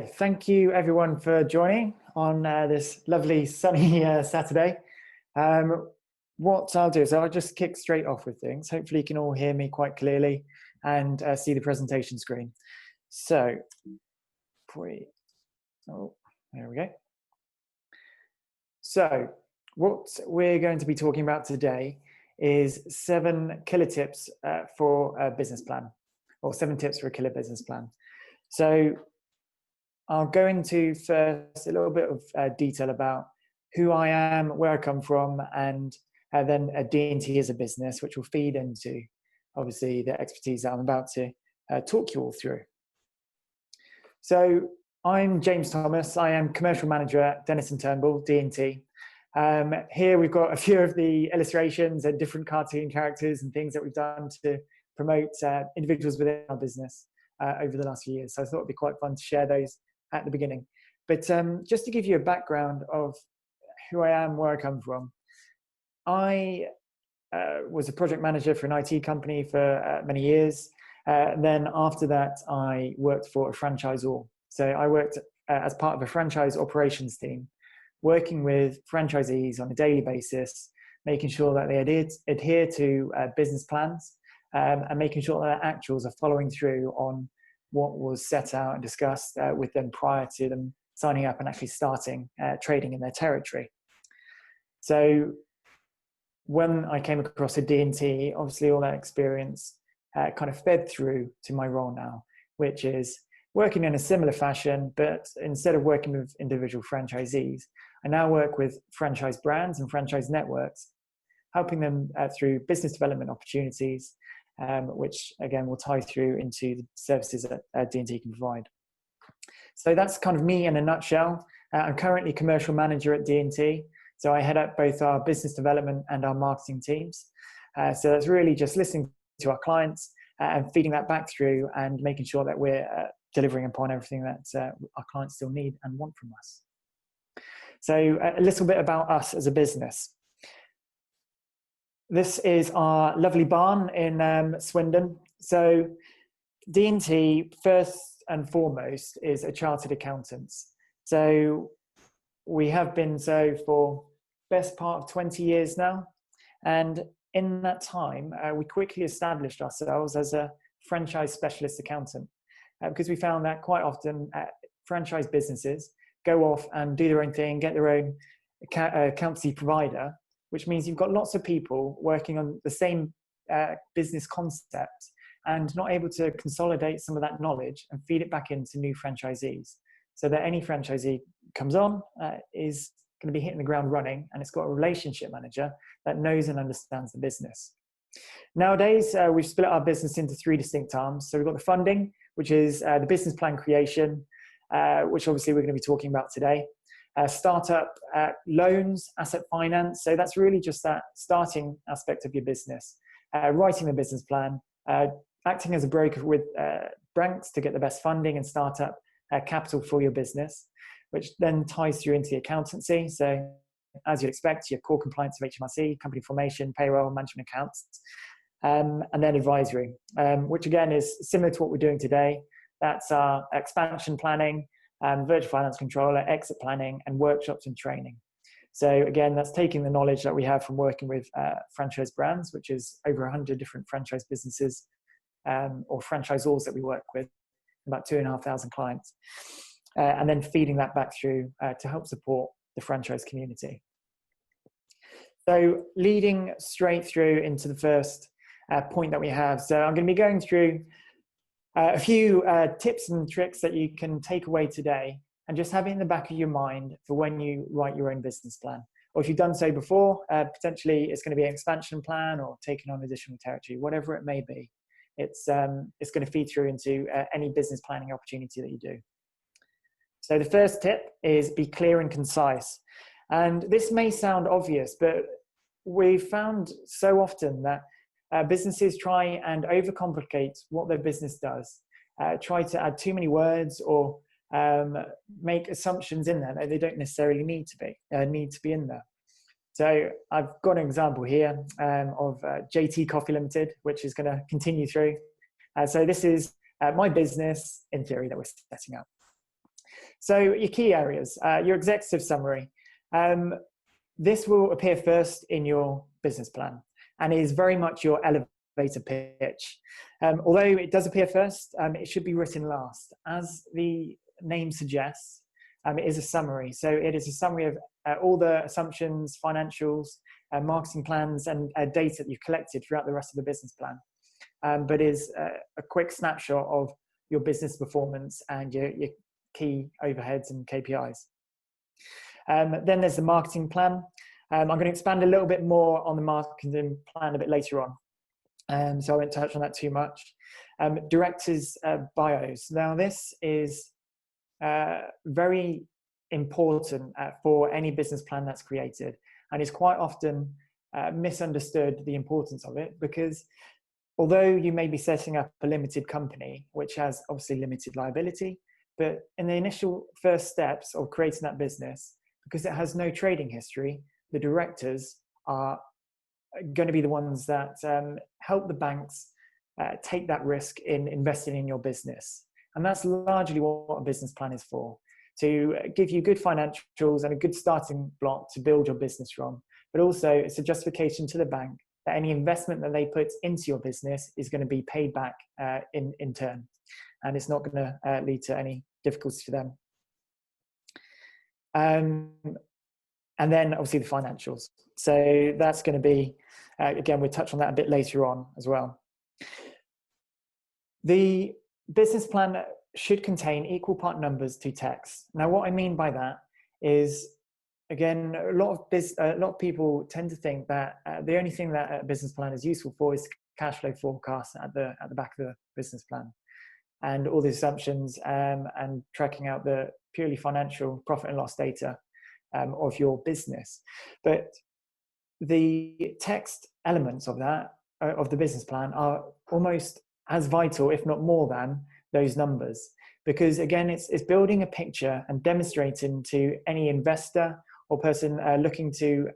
Okay, thank you everyone for joining on this lovely sunny Saturday. What I'll do is I'll just kick straight off with things. Hopefully you can all hear me quite clearly and see the presentation screen. So, there we go. So, what we're going to be talking about today is 7 killer tips for a business plan, or 7 tips for a killer business plan. So, I'll go into first a little bit of detail about who I am, where I come from, and then D&T as a business, which will feed into, obviously, the expertise that I'm about to talk you all through. So I'm James Thomas. I am Commercial Manager at Dennis & Turnbull, D&T. Here we've got a few of the illustrations and different cartoon characters and things that we've done to promote individuals within our business over the last few years. So I thought it'd be quite fun to share those at the beginning. But just to give you a background of who I am, where I come from, I was a project manager for an IT company for many years. Then after that, I worked for a franchisor. So I worked as part of a franchise operations team, working with franchisees on a daily basis, making sure that they adhere to business plans and making sure that actuals are following through on what was set out and discussed with them prior to them signing up and actually starting trading in their territory. So when I came across a D&T, obviously all that experience kind of fed through to my role now, which is working in a similar fashion, but instead of working with individual franchisees, I now work with franchise brands and franchise networks, helping them through business development opportunities, which again will tie through into the services that D&T can provide. So that's kind of me in a nutshell. I'm currently commercial manager at D&T, so I head up both our business development and our marketing teams. So that's really just listening to our clients and feeding that back through and making sure that we're delivering upon everything that our clients still need and want from us. So a little bit about us as a business. This is our lovely barn in Swindon. So D&T, first and foremost, is a chartered accountants. So we have been so for best part of 20 years now. And in that time, we quickly established ourselves as a franchise specialist accountant because we found that quite often franchise businesses go off and do their own thing, get their own accountancy provider, which means you've got lots of people working on the same business concept and not able to consolidate some of that knowledge and feed it back into new franchisees. So that any franchisee comes on is going to be hitting the ground running, and it's got a relationship manager that knows and understands the business. Nowadays, we've split our business into 3 distinct arms. So we've got the funding, which is the business plan creation, which obviously we're going to be talking about today. Startup loans, asset finance. So that's really just that starting aspect of your business. Writing the business plan, acting as a broker with banks to get the best funding and startup capital for your business, which then ties through into the accountancy. So as you'd expect, your core compliance of HMRC, company formation, payroll, management accounts, and then advisory, which again is similar to what we're doing today. That's our expansion planning, virtual finance controller, exit planning, and workshops and training. So again, that's taking the knowledge that we have from working with franchise brands, which is over 100 different franchise businesses or franchisors that we work with, about 2,500 clients, and then feeding that back through to help support the franchise community. So leading straight through into the first point that we have. So I'm going to be going through a few tips and tricks that you can take away today and just have it in the back of your mind for when you write your own business plan. Or if you've done so before, potentially it's going to be an expansion plan or taking on additional territory, whatever it may be. It's going to feed through into any business planning opportunity that you do. So the first tip is be clear and concise. And this may sound obvious, but we've found so often that businesses try and overcomplicate what their business does, try to add too many words or make assumptions in there that they don't necessarily need to be in there. So I've got an example here of JT Coffee Limited, which is going to continue through. So this is my business in theory that we're setting up. So your key areas, your executive summary. This will appear first in your business plan and is very much your elevator pitch. Although it does appear first, it should be written last. As the name suggests, it is a summary. So it is a summary of all the assumptions, financials, marketing plans, and data that you've collected throughout the rest of the business plan. But is a quick snapshot of your business performance and your key overheads and KPIs. Then there's the marketing plan. I'm going to expand a little bit more on the marketing plan a bit later on. So I won't touch on that too much. Directors' bios. Now this is very important for any business plan that's created, and is quite often misunderstood, the importance of it, because although you may be setting up a limited company, which has obviously limited liability, but in the initial first steps of creating that business, because it has no trading history, the directors are going to be the ones that help the banks take that risk in investing in your business. And that's largely what a business plan is for, to give you good financials and a good starting block to build your business from. But also it's a justification to the bank that any investment that they put into your business is going to be paid back in turn. And it's not going to lead to any difficulties for them. And then obviously the financials. So that's going to be, again, we'll touch on that a bit later on as well. The business plan should contain equal part numbers to text. Now, what I mean by that is, again, a lot of people tend to think that the only thing that a business plan is useful for is cash flow forecast at the back of the business plan, and all the assumptions and tracking out the purely financial profit and loss data of your business. But the text elements of that, of the business plan, are almost as vital, if not more than, those numbers. Because again, it's building a picture and demonstrating to any investor or person looking to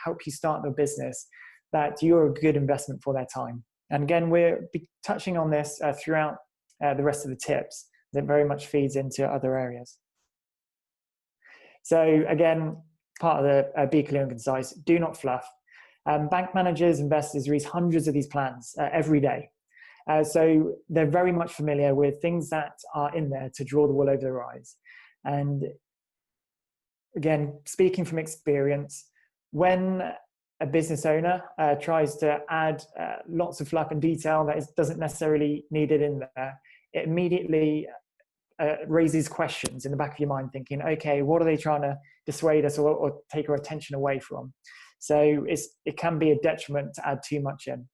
help you start their business that you're a good investment for their time. And again, we'll be touching on this throughout the rest of the tips that very much feeds into other areas. So again, part of the be clear and concise, do not fluff. Bank managers, investors read hundreds of these plans every day. So they're very much familiar with things that are in there to draw the wool over their eyes. And again, speaking from experience, when a business owner tries to add lots of fluff and detail that doesn't necessarily need it in there, it immediately raises questions in the back of your mind, thinking, okay, what are they trying to dissuade us or take our attention away from? So it can be a detriment to add too much in.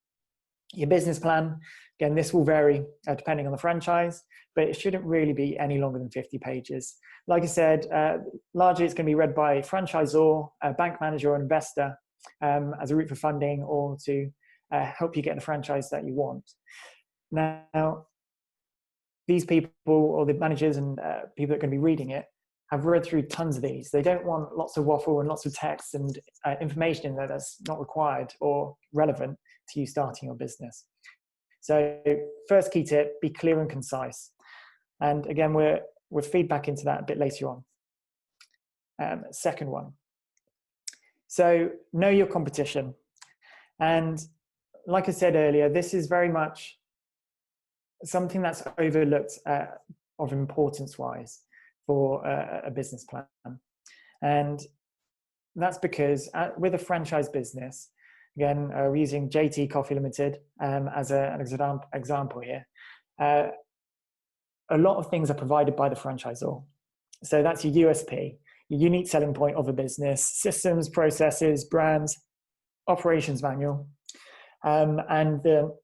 Your business plan, again, this will vary depending on the franchise, but it shouldn't really be any longer than 50 pages. Like I said, largely it's going to be read by a franchisor, a bank manager, or an investor as a route for funding or to help you get the franchise that you want. Now, these people, or the managers and people that are going to be reading it, have read through tons of these. They don't want lots of waffle and lots of text and information in there that's not required or relevant to you starting your business. So first key tip, be clear and concise. And again, we'll feed back into that a bit later on. Second one. So know your competition. And like I said earlier, this is very much something that's overlooked of importance-wise for a business plan. And that's because with a franchise business, again, we're using JT Coffee Limited as an example here. A lot of things are provided by the franchisor. So that's your USP, your unique selling point of a business: systems, processes, brands, operations manual, and the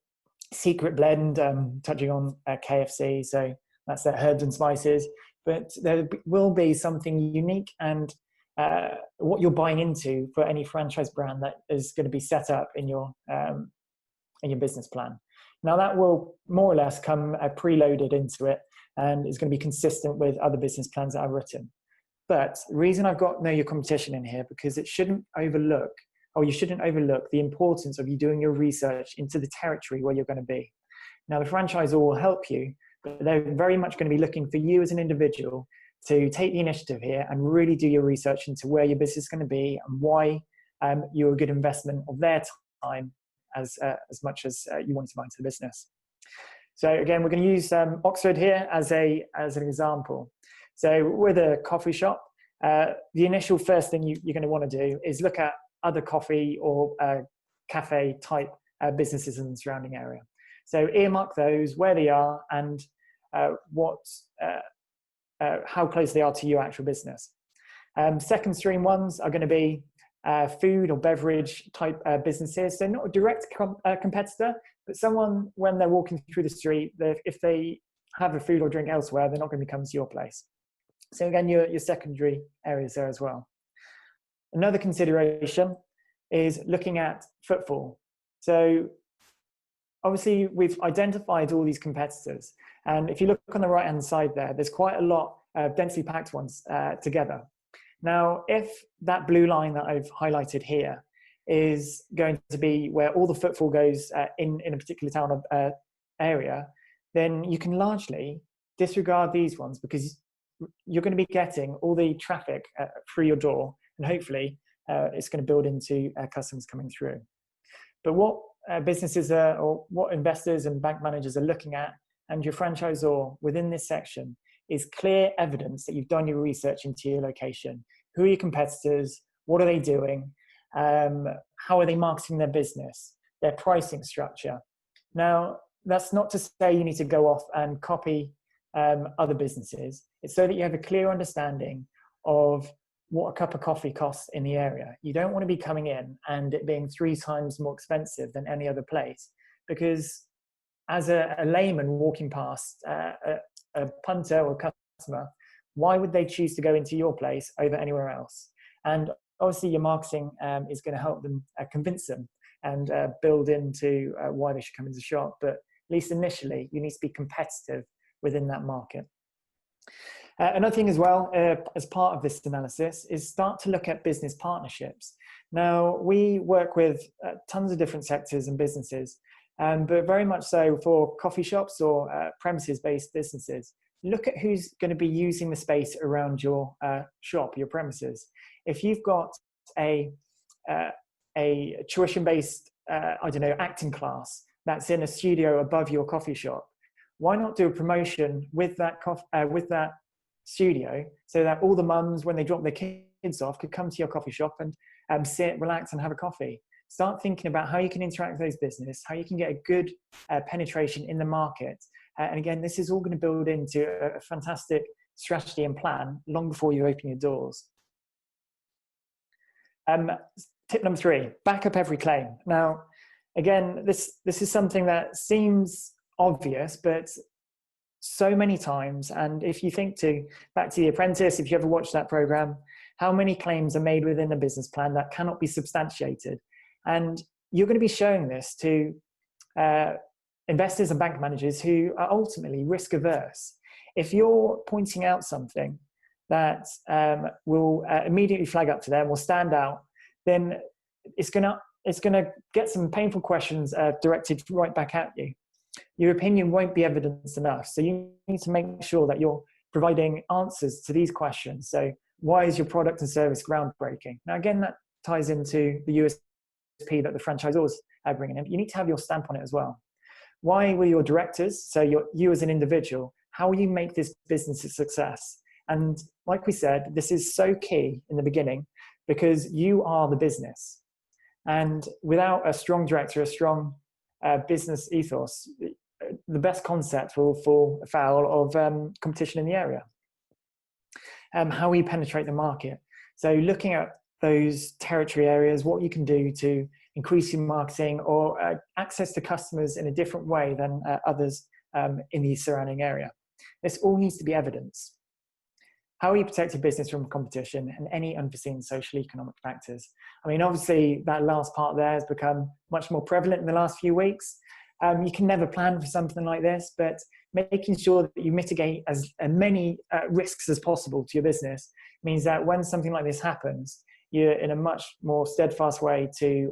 secret blend, touching on KFC. So that's their herbs and spices. But there will be something unique and what you're buying into for any franchise brand that is going to be set up in your business plan. Now that will more or less come preloaded into it and is going to be consistent with other business plans that I've written. But the reason I've got know your competition in here, because it shouldn't overlook, or you shouldn't overlook, the importance of you doing your research into the territory where you're going to be. Now the franchisor will help you, but they're very much going to be looking for you as an individual to take the initiative here and really do your research into where your business is going to be and why you're a good investment of their time as much as you want to buy into the business. So again, we're going to use Oxford here as an example. So with a coffee shop, the initial first thing you're going to want to do is look at other coffee or cafe type businesses in the surrounding area. So earmark those, where they are, and how close they are to your actual business. Second stream ones are going to be food or beverage type businesses. So not a direct competitor, but someone, when they're walking through the street, if they have a food or drink elsewhere, they're not going to be coming to your place. So again, your secondary areas there as well. Another consideration is looking at footfall. So obviously we've identified all these competitors, and if you look on the right hand side there, there's quite a lot of densely packed ones together. Now, if that blue line that I've highlighted here is going to be where all the footfall goes in a particular town area, then you can largely disregard these ones, because you're going to be getting all the traffic through your door, and hopefully it's going to build into customers coming through. But what businesses or what investors and bank managers are looking at, and your franchisor within this section, is clear evidence that you've done your research into your location. Who are your competitors? What are they doing? How are they marketing their business? Their pricing structure. Now, that's not to say you need to go off and copy other businesses. It's so that you have a clear understanding of what a cup of coffee costs in the area. You don't want to be coming in and it being 3 times more expensive than any other place, because as a layman walking past a punter or a customer, why would they choose to go into your place over anywhere else? And obviously your marketing is going to help them convince them and build into why they should come into the shop. But at least initially, you need to be competitive within that market. Another thing as well, as part of this analysis, is start to look at business partnerships. Now, we work with tons of different sectors and businesses, but very much so for coffee shops or premises-based businesses. Look at who's going to be using the space around your shop, your premises. If you've got a tuition-based, acting class that's in a studio above your coffee shop, why not do a promotion with that studio, so that all the mums, when they drop their kids off, could come to your coffee shop and sit, relax, and have a coffee. Start thinking about how you can interact with those business, how you can get a good penetration in the market. And again, this is all going to build into a fantastic strategy and plan long before you open your doors. Tip number 3, back up every claim. Now, again, this is something that seems obvious, but so many times, and if you think back to The Apprentice, if you ever watched that program, how many claims are made within a business plan that cannot be substantiated? And you're going to be showing this to investors and bank managers who are ultimately risk averse. If you're pointing out something that will immediately flag up to them, will stand out, then it's going to get some painful questions directed right back at you. Your opinion won't be evidence enough. So you need to make sure that you're providing answers to these questions. So why is your product and service groundbreaking? Now, again, that ties into the USP that the franchisors are bringing in. You need to have your stamp on it as well. Why will your directors, so you as an individual, how will you make this business a success? And like we said, this is so key in the beginning, because you are the business. And without a strong director, a strong business ethos, the best concept will fall afoul of competition in the area. How we penetrate the market. So looking at those territory areas, what you can do to increase your marketing or access to customers in a different way than others in the surrounding area. This all needs to be evidence. How you protect your business from competition and any unforeseen social economic factors. I mean, obviously that last part there has become much more prevalent in the last few weeks. You can never plan for something like this, but making sure that you mitigate as many risks as possible to your business means that when something like this happens, you're in a much more steadfast way to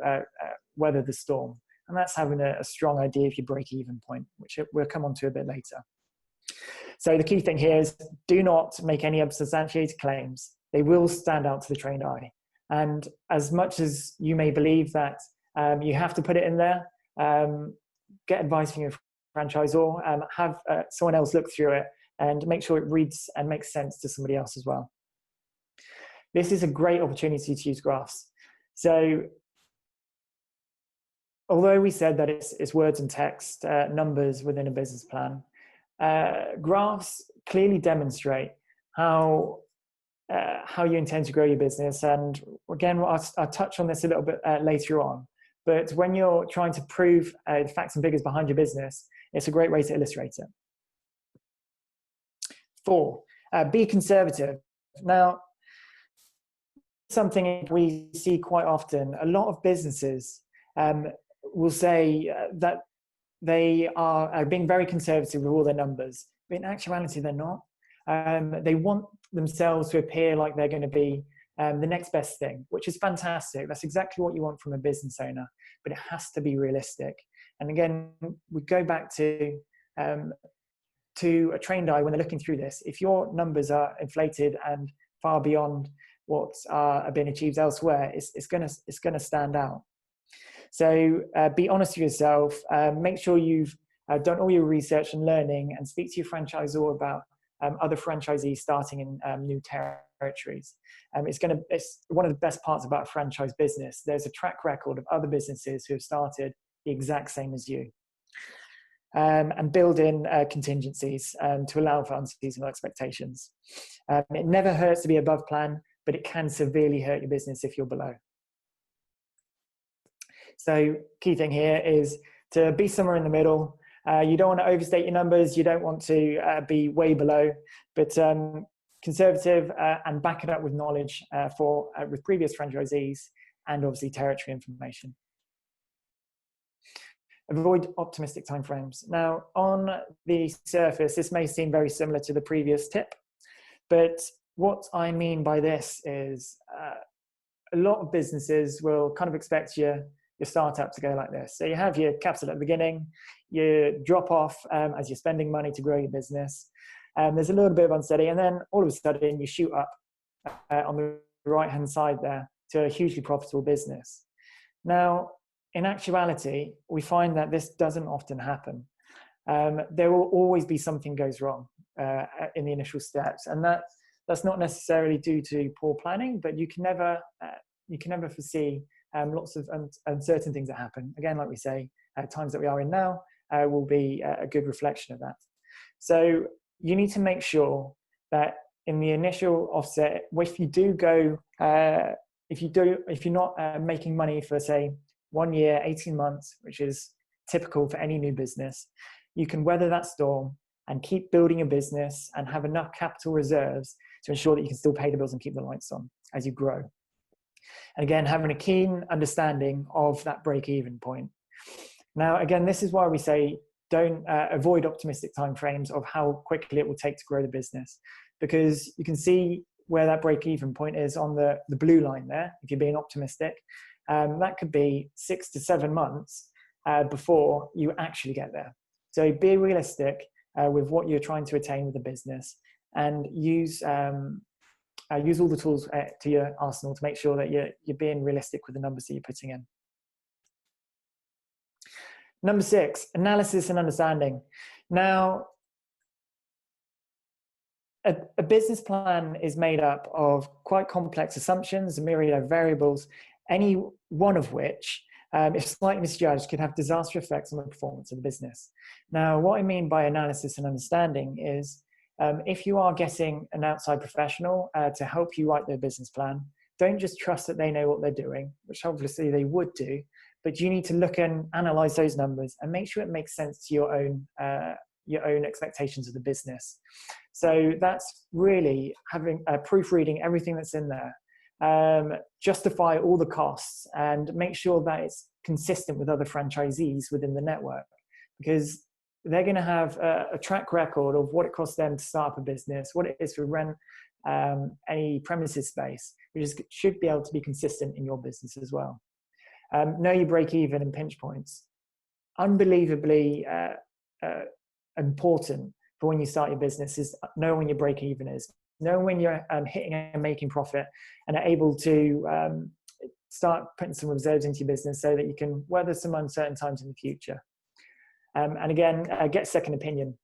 weather the storm. And that's having a strong idea of your break-even point, which we'll come on to a bit later. So the key thing here is do not make any unsubstantiated claims. They will stand out to the trained eye. And as much as you may believe that you have to put it in there, get advice from your franchisor, have someone else look through it and make sure it reads and makes sense to somebody else as well. This is a great opportunity to use graphs. So although we said that it's words and text, numbers within a business plan, graphs clearly demonstrate how you intend to grow your business. And again, I'll touch on this a little bit later on. But when you're trying to prove the facts and figures behind your business, it's a great way to illustrate it. 4, be conservative. Now, something we see quite often, a lot of businesses will say that they are being very conservative with all their numbers, but in actuality, they're not. They want themselves to appear like they're going to be the next best thing, which is fantastic. That's exactly what you want from a business owner, but it has to be realistic. And again, we go back to a trained eye when they're looking through this. If your numbers are inflated and far beyond what are being achieved elsewhere, it's going to stand out. So be honest with yourself. Make sure you've done all your research and learning, and speak to your franchisor about other franchisees starting in new territories. It's one of the best parts about a franchise business. There's a track record of other businesses who have started the exact same as you. And build in contingencies to allow for unseasonal expectations. It never hurts to be above plan, but it can severely hurt your business if you're below. So key thing here is to be somewhere in the middle. You don't want to overstate your numbers. You don't want to be way below, but conservative and back it up with knowledge with previous franchisees and obviously territory information. Avoid optimistic timeframes. Now, on the surface, this may seem very similar to the previous tip, but what I mean by this is a lot of businesses will kind of expect your startup to go like this. So you have your capital at the beginning, you drop off as you're spending money to grow your business. There's a little bit of unsteady, and then all of a sudden you shoot up on the right-hand side there to a hugely profitable business. Now, in actuality, we find that this doesn't often happen. There will always be something goes wrong in the initial steps, and that's not necessarily due to poor planning, but you can never foresee lots of uncertain things that happen. Again, like we say, times that we are in now will be a good reflection of that. So you need to make sure that in the initial offset, if you do go, if you're not making money for say 1 year, 18 months, which is typical for any new business, you can weather that storm and keep building a business and have enough capital reserves to ensure that you can still pay the bills and keep the lights on as you grow. And again, having a keen understanding of that break-even point. Now, again, this is why we say don't avoid optimistic timeframes of how quickly it will take to grow the business, because you can see where that break-even point is on the blue line there. If you're being optimistic, that could be 6 to 7 months before you actually get there. So be realistic with what you're trying to attain with the business, and use all the tools to your arsenal to make sure that you're being realistic with the numbers that you're putting in. Number 6, analysis and understanding. Now, a business plan is made up of quite complex assumptions, a myriad of variables, any one of which, if slightly misjudged, could have disastrous effects on the performance of the business. Now, what I mean by analysis and understanding is if you are getting an outside professional to help you write their business plan, don't just trust that they know what they're doing, which obviously they would do, but you need to look and analyze those numbers and make sure it makes sense to your own expectations of the business. So that's really having proofreading everything that's in there, justify all the costs, and make sure that it's consistent with other franchisees within the network, because they're going to have a track record of what it costs them to start up a business, what it is to rent any premises space, which should be able to be consistent in your business as well. Know your break even and pinch points. Unbelievably important for when you start your business is know when your break even is, know when you're hitting and making profit, and are able to start putting some reserves into your business so that you can weather some uncertain times in the future. And again, get second opinion.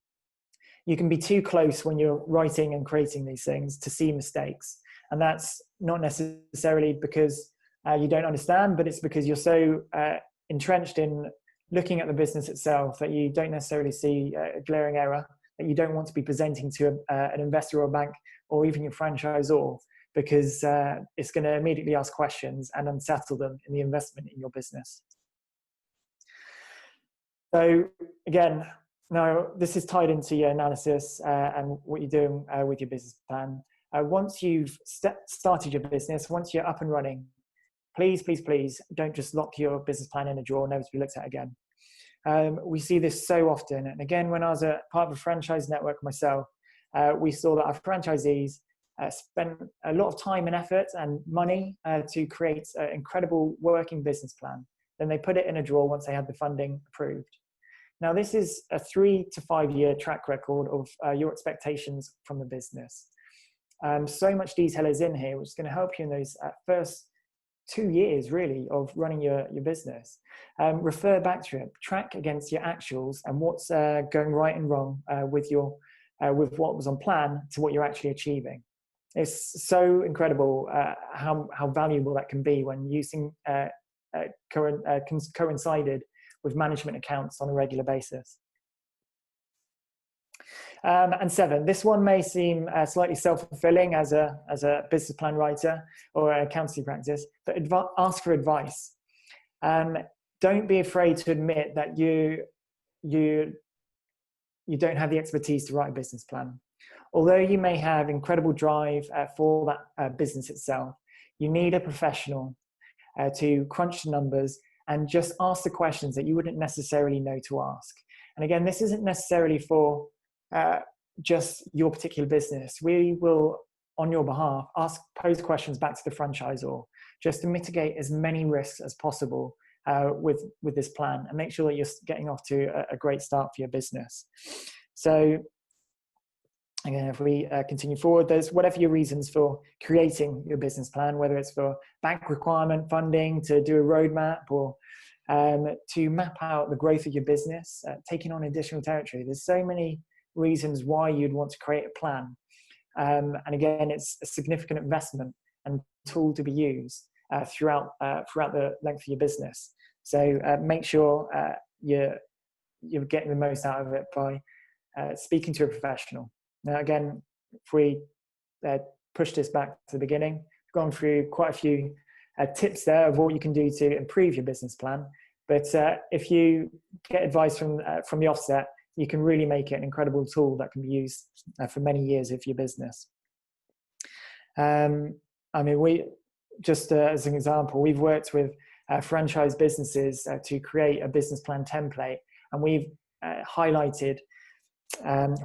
You can be too close when you're writing and creating these things to see mistakes. And that's not necessarily because you don't understand, but it's because you're so entrenched in looking at the business itself that you don't necessarily see a glaring error that you don't want to be presenting to an investor or a bank or even your franchisor, because it's going to immediately ask questions and unsettle them in the investment in your business. So again, now this is tied into your analysis and what you're doing with your business plan. Once you've started your business, once you're up and running, please, please, please don't just lock your business plan in a drawer, never to be looked at again. We see this so often. And again, when I was a part of a franchise network myself, we saw that our franchisees spent a lot of time and effort and money to create an incredible working business plan. Then they put it in a drawer once they had the funding approved. Now, this is a 3 to 5 year track record of your expectations from the business. So much detail is in here, which is going to help you in those first 2 years, really, of running your business. Refer back to it, track against your actuals and what's going right and wrong with what was on plan to what you're actually achieving. It's so incredible how valuable that can be when using coincided with management accounts on a regular basis. And 7, this one may seem slightly self-fulfilling as a business plan writer or an accountancy practice, but ask for advice. Don't be afraid to admit that you don't have the expertise to write a business plan. Although you may have incredible drive for that business itself, you need a professional to crunch the numbers and just ask the questions that you wouldn't necessarily know to ask. And again, this isn't necessarily for just your particular business. We will, on your behalf, pose questions back to the franchisor just to mitigate as many risks as possible with this plan and make sure that you're getting off to a great start for your business. So again, if we continue forward, there's whatever your reasons for creating your business plan, whether it's for bank requirement funding, to do a roadmap, or to map out the growth of your business, taking on additional territory. There's so many reasons why you'd want to create a plan. And again, it's a significant investment and tool to be used throughout the length of your business. So make sure you're getting the most out of it by speaking to a professional. Now, again, if we push this back to the beginning, we've gone through quite a few tips there of what you can do to improve your business plan. But if you get advice from the offset, you can really make it an incredible tool that can be used for many years of your business. I mean, we just as an example, we've worked with franchise businesses to create a business plan template, and we've highlighted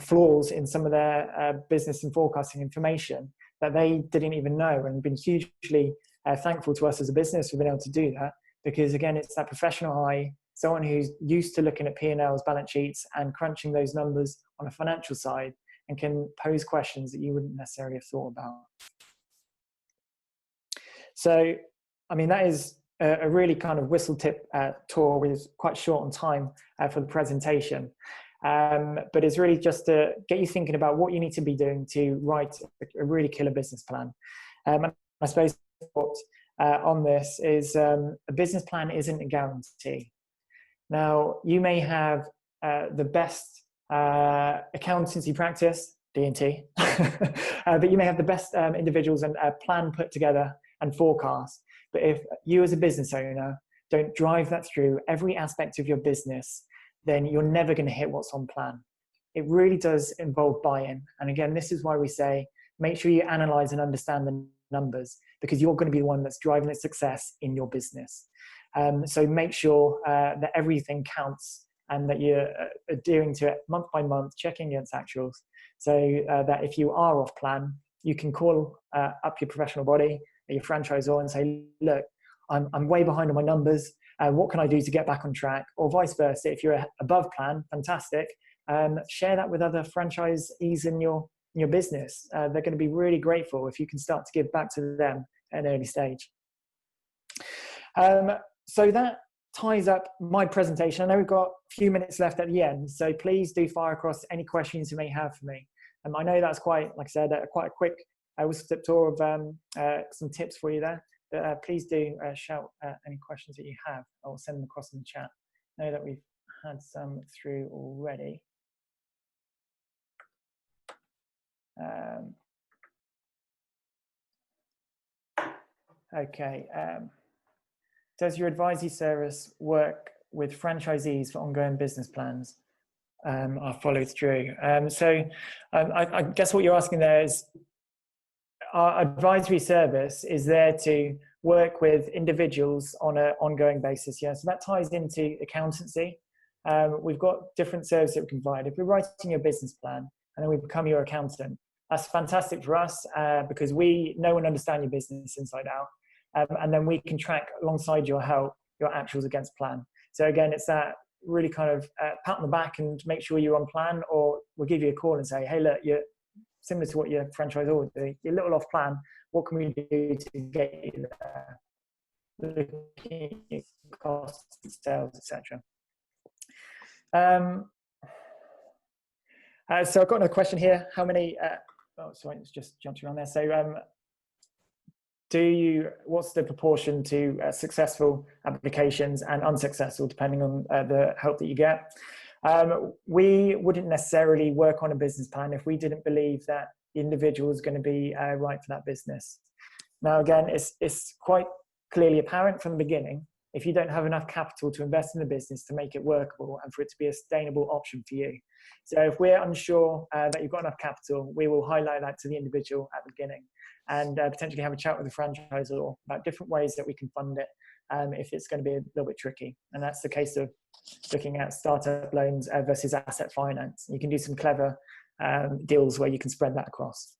flaws in some of their business and forecasting information that they didn't even know, and been hugely thankful to us as a business for being able to do that, because again, it's that professional eye, someone who's used to looking at P&Ls, balance sheets, and crunching those numbers on a financial side, and can pose questions that you wouldn't necessarily have thought about. So, I mean, that is a really kind of whistle tip tour, which is quite short on time for the presentation. But it's really just to get you thinking about what you need to be doing to write a really killer business plan. And I suppose what on this is a business plan isn't a guarantee. Now, you may have the best accountancy practice, D&T, but you may have the best individuals and a plan put together and forecast. But if you as a business owner don't drive that through every aspect of your business, then you're never going to hit what's on plan. It really does involve buy-in. And again, this is why we say, make sure you analyze and understand the numbers, because you're going to be the one that's driving the success in your business. So make sure that everything counts and that you're adhering to it month by month, checking against actuals, so that if you are off plan, you can call up your professional body, your franchisor, and say, look, I'm way behind on my numbers. What can I do to get back on track? Or vice versa, if you're above plan, fantastic. share that with other franchisees in your business. They're going to be really grateful if you can start to give back to them at an early stage. So that ties up my presentation. I know we've got a few minutes left at the end, so please do fire across any questions you may have for me. I know that's quite, like I said, quite a quick whistle-step tour of some tips for you there, but please do shout any questions that you have, or send them across in the chat. I know that we've had some through already. Okay. Does your advisory service work with franchisees for ongoing business plans are followed through? I guess what you're asking there is, our advisory service is there to work with individuals on an ongoing basis. Yeah, so that ties into accountancy. We've got different services that we can provide. If we're writing your business plan and then we become your accountant, that's fantastic for us because we know and understand your business inside out. And then we can track alongside your help, your actuals against plan. So again, it's that really kind of pat on the back and make sure you're on plan, or we'll give you a call and say, hey, look, you're similar to what your franchisor would do. You're a little off plan. What can we do to get you there? Looking at costs, sales, etc. So I've got another question here. How many, sorry, it's just jumped around there. So what's the proportion to successful applications and unsuccessful, depending on the help that you get? We wouldn't necessarily work on a business plan if we didn't believe that the individual is going to be right for that business. Now, again, it's quite clearly apparent from the beginning, if you don't have enough capital to invest in the business to make it workable and for it to be a sustainable option for you. So if we're unsure that you've got enough capital, we will highlight that to the individual at the beginning, and potentially have a chat with the franchisor about different ways that we can fund it if it's going to be a little bit tricky. And that's the case of looking at startup loans versus asset finance. You can do some clever deals where you can spread that across.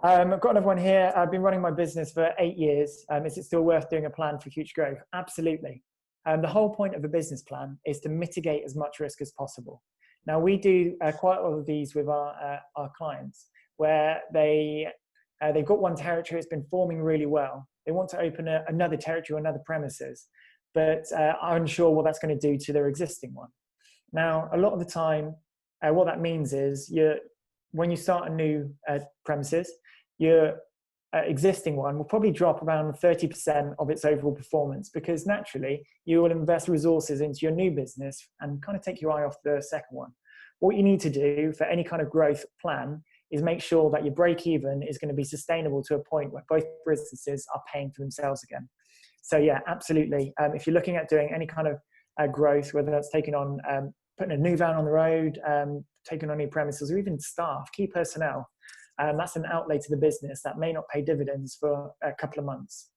I've got another one here. I've been running my business for 8 years. Is it still worth doing a plan for future growth? Absolutely. The whole point of a business plan is to mitigate as much risk as possible. Now, we do quite a lot of these with our clients, where they've got one territory that's been forming really well. They want to open another territory or another premises, but are unsure what that's going to do to their existing one. Now, a lot of the time, what that means is when you start a new premises, your existing one will probably drop around 30% of its overall performance, because naturally you will invest resources into your new business and kind of take your eye off the second one. What you need to do for any kind of growth plan is make sure that your break even is going to be sustainable to a point where both businesses are paying for themselves again. So yeah, absolutely. If you're looking at doing any kind of growth, whether that's taking on, putting a new van on the road, taking on new premises, or even staff, key personnel, that's an outlay to the business that may not pay dividends for a couple of months.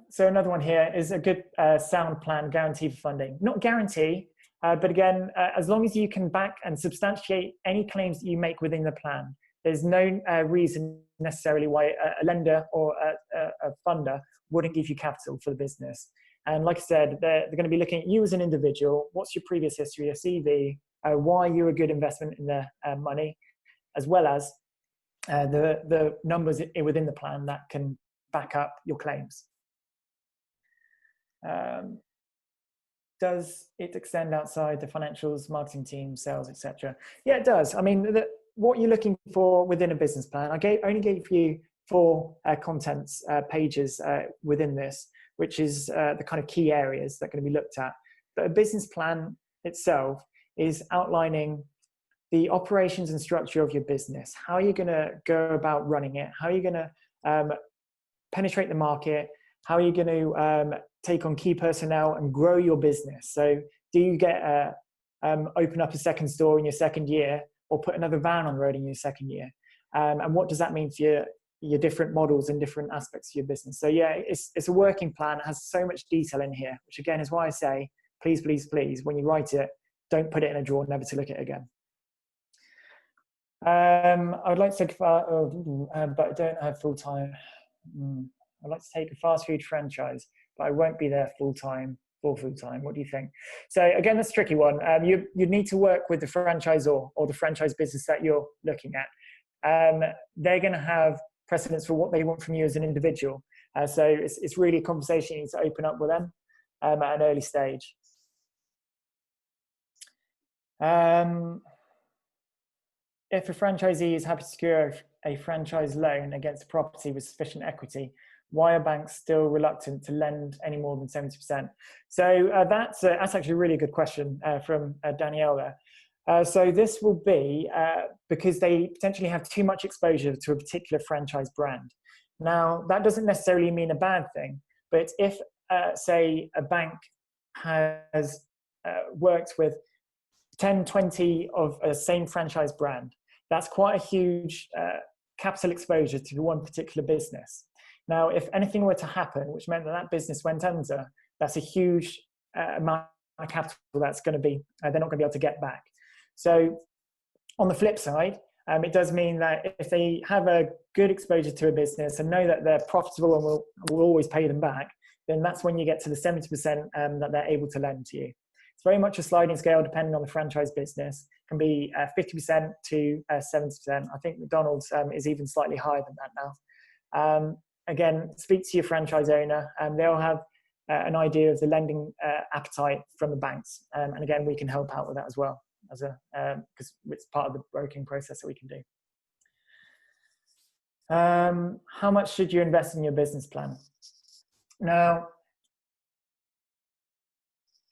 So another one here is a good sound plan, guarantee for funding. Not guarantee, but again, as long as you can back and substantiate any claims that you make within the plan, there's no reason necessarily why a lender or a funder wouldn't give you capital for the business. And like I said, they're going to be looking at you as an individual. What's your previous history, your CV, why you're a good investment in their money, as well as the numbers within the plan that can back up your claims. Does it extend outside the financials, marketing team, sales, etc.? Yeah, it does. I mean, what you're looking for within a business plan, I only gave you 4 contents pages within this, which is the kind of key areas that are going to be looked at. But a business plan itself is outlining the operations and structure of your business. How are you going to go about running it? How are you going to penetrate the market? How are you going to take on key personnel and grow your business? So do you get open up a second store in your second year, or put another van on the road in your second year? And what does that mean for your different models and different aspects of your business? So yeah, it's a working plan. It has so much detail in here, which again is why I say, please, please, please, when you write it, don't put it in a drawer, never to look at it again. I would like to take but I don't have full time. I'd like to take a fast food franchise, but I won't be there full time. What do you think? So again, that's a tricky one. You need to work with the franchisor or the franchise business that you're looking at. They're going to have precedence for what they want from you as an individual. So it's really a conversation you need to open up with them at an early stage. If a franchisee is happy to secure a franchise loan against a property with sufficient equity, why are banks still reluctant to lend any more than 70%? So that's actually a really good question from Danielle there. So this will be because they potentially have too much exposure to a particular franchise brand. Now, that doesn't necessarily mean a bad thing, but if, say, a bank has worked with 10, 20 of a same franchise brand, that's quite a huge capital exposure to one particular business. Now, if anything were to happen, which meant that that business went under, that's a huge amount of capital that's going to be, they're not going to be able to get back. So on the flip side, it does mean that if they have a good exposure to a business and know that they're profitable and will always pay them back, then that's when you get to the 70% that they're able to lend to you. It's very much a sliding scale depending on the franchise business. It can be 50% to 70%. I think McDonald's is even slightly higher than that now. Again, speak to your franchise owner and they'll have an idea of the lending appetite from the banks. And again, we can help out with that as well, because it's part of the broking process that we can do. How much should you invest in your business plan? Now,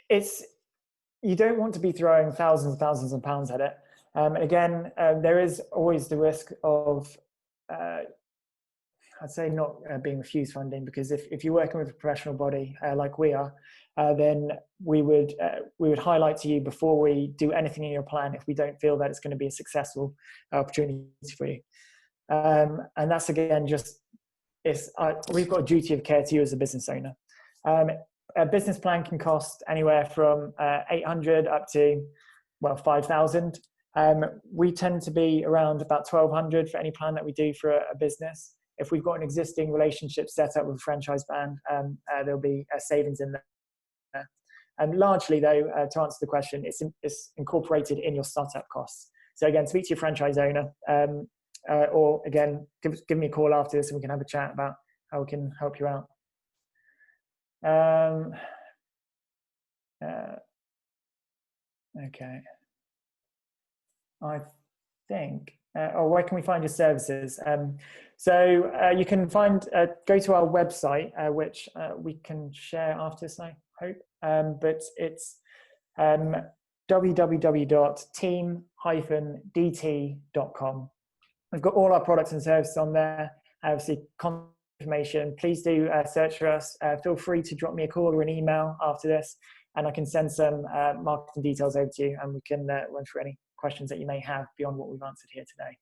you don't want to be throwing thousands and thousands of pounds at it. And again, there is always the risk of, I'd say not being refused funding, because if you're working with a professional body like we are, then we would highlight to you before we do anything in your plan if we don't feel that it's going to be a successful opportunity for you. And that's again we've got a duty of care to you as a business owner. A business plan can cost anywhere from 800 up to 5,000. We tend to be around about 1,200 for any plan that we do for a business. If we've got an existing relationship set up with a franchise band, there'll be savings in there. And largely, though, to answer the question, it's incorporated in your startup costs. So again, speak to your franchise owner, or again, give me a call after this and we can have a chat about how we can help you out. Okay. I think, where can we find your services? So you can go to our website, which we can share after this, I hope. But it's www.team-dt.com. We've got all our products and services on there. Obviously, information. Please do search for us. Feel free to drop me a call or an email after this, and I can send some marketing details over to you, and we can run through any questions that you may have beyond what we've answered here today.